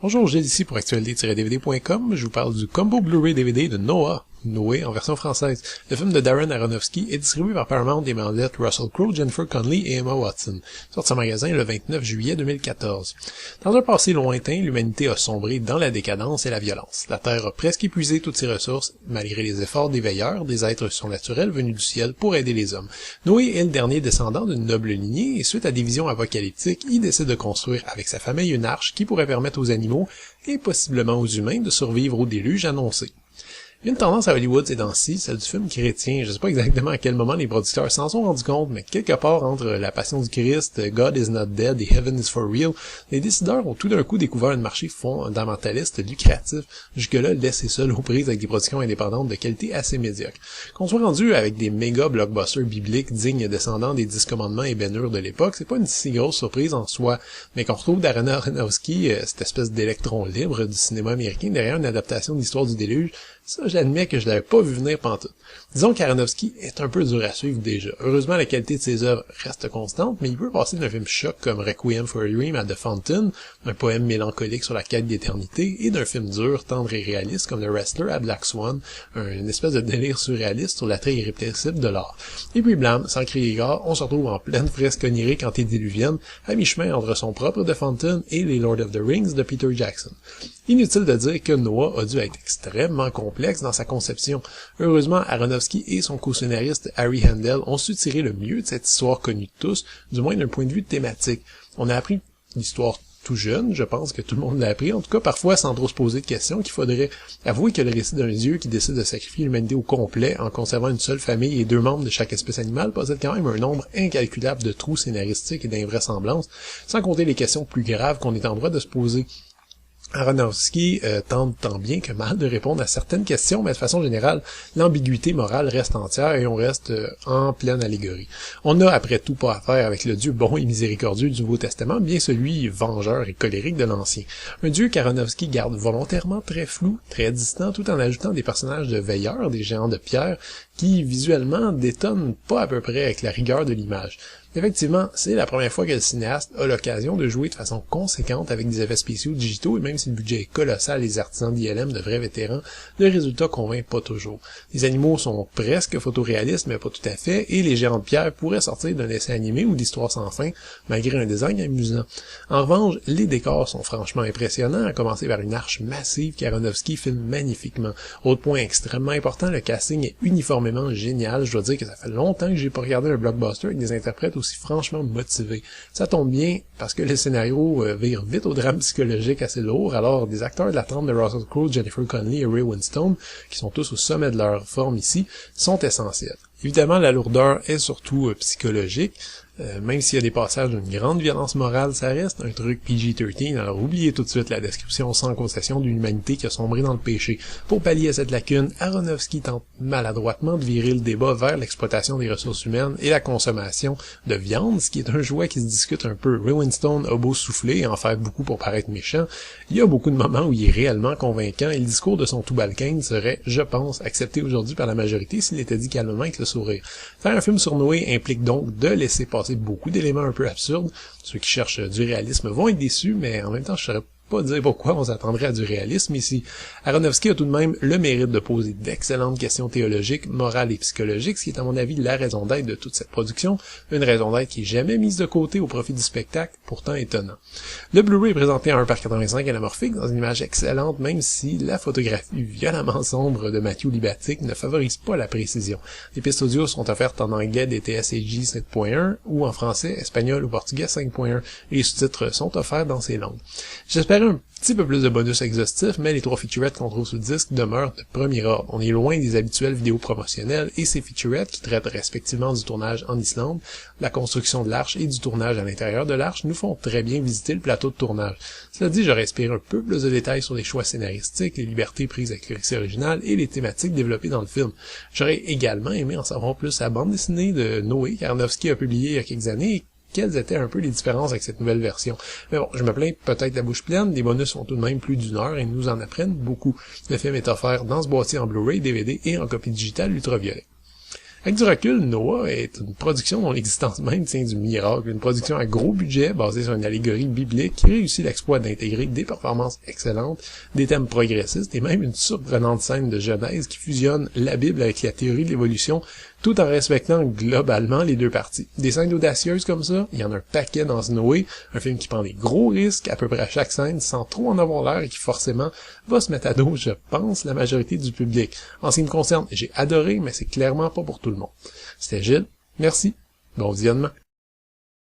Bonjour, Gilles ici pour actualité-dvd.com. Je vous parle du combo Blu-ray DVD de Noah, Noé en version française. Le film de Darren Aronofsky est distribué par Paramount et met en vedette Russell Crowe, Jennifer Connelly et Emma Watson. Sorti en magasin le 29 juillet 2014. Dans un passé lointain, l'humanité a sombré dans la décadence et la violence. La Terre a presque épuisé toutes ses ressources, malgré les efforts des veilleurs, des êtres surnaturels venus du ciel pour aider les hommes. Noé est le dernier descendant d'une noble lignée et suite à des visions apocalyptiques, il décide de construire avec sa famille une arche qui pourrait permettre aux animaux et possiblement aux humains de survivre au déluge annoncé. Il y a une tendance à Hollywood ces temps-ci, celle du film chrétien. Je sais pas exactement à quel moment les producteurs s'en sont rendus compte, mais quelque part entre La Passion du Christ, God is not dead et Heaven is for real, les décideurs ont tout d'un coup découvert un marché fondamentaliste lucratif, jusque-là laissé seul aux prises avec des productions indépendantes de qualité assez médiocre. Qu'on soit rendu avec des méga blockbusters bibliques dignes descendants des 10 commandements et Ben Hur de l'époque, c'est pas une si grosse surprise en soi, mais qu'on retrouve Darren Aronofsky, cette espèce d'électron libre du cinéma américain derrière une adaptation de l'histoire du déluge, ça, j'admets que je l'avais pas vu venir pantoute. Disons qu'Aronofsky est un peu dur à suivre déjà. Heureusement, la qualité de ses œuvres reste constante, mais il peut passer d'un film choc comme Requiem for a Dream à The Fountain, un poème mélancolique sur la quête d'éternité, et d'un film dur, tendre et réaliste comme The Wrestler à Black Swan, une espèce de délire surréaliste sur l'attrait irrépressible de l'art. Et puis blam, sans crier gare, on se retrouve en pleine fresque onirique antédiluvienne, à mi-chemin entre son propre The Fountain et les Lord of the Rings de Peter Jackson. Inutile de dire que Noah a dû être extrêmement complexe dans sa conception. Heureusement, Aronofsky et son co-scénariste Harry Handel ont su tirer le mieux de cette histoire connue de tous, du moins d'un point de vue thématique. On a appris l'histoire tout jeune, je pense que tout le monde l'a appris, en tout cas parfois sans trop se poser de questions, qu'il faudrait avouer que le récit d'un dieu qui décide de sacrifier l'humanité au complet en conservant une seule famille et 2 membres de chaque espèce animale possède quand même un nombre incalculable de trous scénaristiques et d'invraisemblances, sans compter les questions plus graves qu'on est en droit de se poser. Aronofsky tente tant bien que mal de répondre à certaines questions, mais de façon générale, l'ambiguïté morale reste entière et on reste en pleine allégorie. On n'a après tout pas affaire avec le Dieu bon et miséricordieux du Nouveau Testament, bien celui vengeur et colérique de l'Ancien. Un Dieu qu'Aronofsky garde volontairement très flou, très distant, tout en ajoutant des personnages de veilleurs, des géants de pierre, qui visuellement détonnent pas à peu près avec la rigueur de l'image. Effectivement, c'est la première fois que le cinéaste a l'occasion de jouer de façon conséquente avec des effets spéciaux digitaux et même si le budget est colossal et les artisans d'ILM de vrais vétérans, le résultat convainc pas toujours. Les animaux sont presque photoréalistes mais pas tout à fait et les géants de pierre pourraient sortir d'un essai animé ou d'histoire sans fin malgré un design amusant. En revanche, les décors sont franchement impressionnants, à commencer par une arche massive qu'Aronofsky filme magnifiquement. Autre point extrêmement important, le casting est uniformément génial. Je dois dire que ça fait longtemps que j'ai pas regardé un blockbuster avec des interprètes aussi franchement motivé. Ça tombe bien parce que le scénario vire vite au drame psychologique assez lourd, alors des acteurs de la trempe de Russell Crowe, Jennifer Connelly et Ray Winstone, qui sont tous au sommet de leur forme ici, sont essentiels. Évidemment, la lourdeur est surtout psychologique. Même s'il y a des passages d'une grande violence morale, ça reste un truc PG-13, alors oubliez tout de suite la description sans concession d'une humanité qui a sombré dans le péché. Pour pallier à cette lacune, Aronofsky tente maladroitement de virer le débat vers l'exploitation des ressources humaines et la consommation de viande, ce qui est un jouet qui se discute un peu. Ray Winstone a beau souffler et en faire beaucoup pour paraître méchant, il y a beaucoup de moments où il est réellement convaincant et le discours de son Tubal-Cain serait, je pense, accepté aujourd'hui par la majorité s'il était dit calmement avec le sourire. Faire un film sur Noé implique donc de laisser passer beaucoup d'éléments un peu absurdes. Ceux qui cherchent du réalisme vont être déçus, mais en même temps, je saurais pas dire pourquoi on s'attendrait à du réalisme ici. Aronofsky a tout de même le mérite de poser d'excellentes questions théologiques, morales et psychologiques, ce qui est à mon avis la raison d'être de toute cette production, une raison d'être qui est jamais mise de côté au profit du spectacle, pourtant étonnant. Le Blu-ray est présenté en 1:85 anamorphique dans une image excellente, même si la photographie violemment sombre de Matthew Libatic ne favorise pas la précision. Les pistes audio sont offertes en anglais DTS AG 7.1 ou en français, espagnol ou portugais 5.1. Les sous-titres sont offerts dans ces langues. J'espère un petit peu plus de bonus exhaustifs, mais les 3 featurettes qu'on trouve sur le disque demeurent de premier ordre. On est loin des habituelles vidéos promotionnelles et ces featurettes, qui traitent respectivement du tournage en Islande, la construction de l'arche et du tournage à l'intérieur de l'arche, nous font très bien visiter le plateau de tournage. Cela dit, j'aurais espéré un peu plus de détails sur les choix scénaristiques, les libertés prises avec le récit original et les thématiques développées dans le film. J'aurais également aimé en savoir plus sur la bande dessinée de Noé qu'Aronofsky a publiée il y a quelques années, quelles étaient un peu les différences avec cette nouvelle version. Mais bon, je me plains peut-être la bouche pleine, les bonus sont tout de même plus d'1 heure et nous en apprennent beaucoup. Le film est offert dans ce boîtier en Blu-ray, DVD et en copie digitale ultraviolet. Avec du recul, Noah est une production dont l'existence même tient du miracle, une production à gros budget basée sur une allégorie biblique qui réussit l'exploit d'intégrer des performances excellentes, des thèmes progressistes et même une surprenante scène de Genèse qui fusionne la Bible avec la théorie de l'évolution tout en respectant globalement les deux parties. Des scènes audacieuses comme ça, il y en a un paquet dans Snoé, un film qui prend des gros risques à peu près à chaque scène sans trop en avoir l'air et qui forcément va se mettre à dos, je pense, la majorité du public. En ce qui me concerne, j'ai adoré, mais c'est clairement pas pour tout le monde. C'était Gilles, merci, bon visionnement.